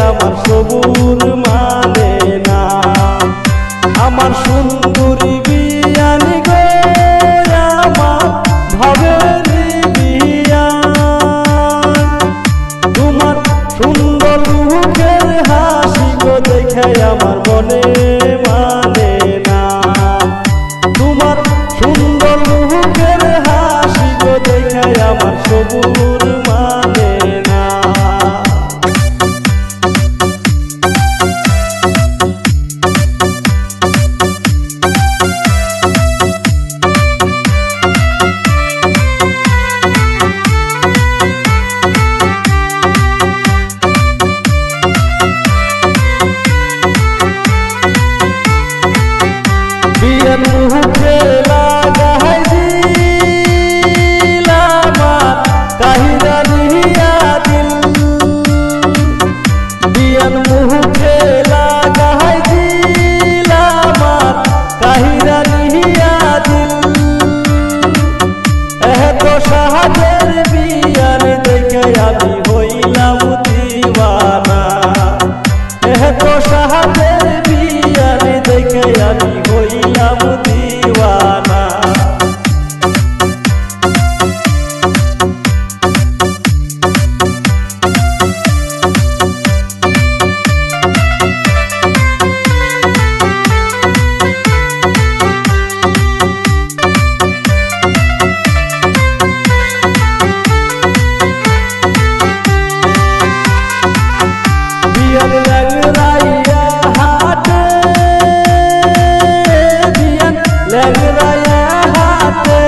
আমার সবুর মানে না। আমার সুন্দরী বিয়ানি গো আমার ভাবের বিয়ান, তোমার সুন্দর মুখের হাসি গো দেখে আমার মনে মানে না। তোমার সুন্দর মুখের হাসি গো দেখে আমার সবুর মানে না। বিয়ান মুখে লাগাই দিল আমার কাহিরা দিয়া দিল, বিয়ান মুখে লাগাই দিল আমার কাহিরা দিয়া দিল। এত সাহায্যের বিয়ান দেখে আমি হইলাম দিওয়ানা, এত সাহায্যের বিয়ান দেখে আমি হইলাম দিওয়ানা। বিয়ান ল্যাংড়াইয়া হাটে, বিয়ান ল্যাংড়াইয়া হাটে,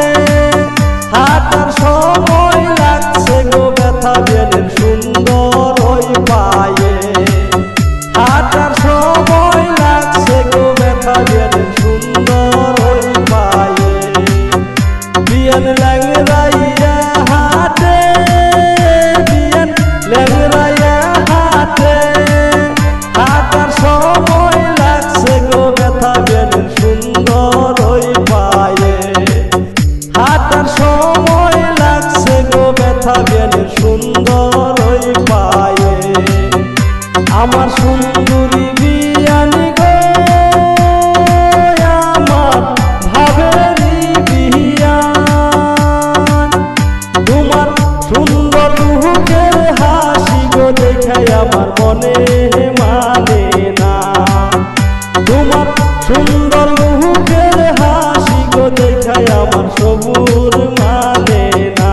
হাঁটার সময় লাগছে গো ব্যথা বিয়ানের সুন্দর ওই পায়ে। হাঁটার সময় লাগছে গো ব্যথা বিয়ানের সুন্দর ওই পায়ে। বিয়ান ল্যাংড়াইয়া হাটে, বিয়ান ল্যাংড়াইয়া হাটে, হাঁটার সময় লাগছে গো ব্যথা বিয়ানের সুন্দর ওই পায়ে। হাঁটার সময় লাগছে গো ব্যথা বিয়ানের সুন্দর ওই পায়ে। আমার সুন্দরী বিয়ানি গো আমার ভাবের বিয়ান, তোমার সুন্দর মুখের হাসি গো দেখে আমার মনে মানে না। তোমার সুন্দর মুখের হাসি গো দেখে আমার সবুর মানে না।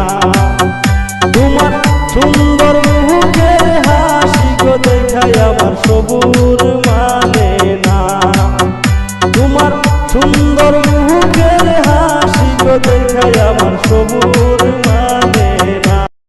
তোমার সুন্দর মুখের হাসি গো দেখে আমার সবুর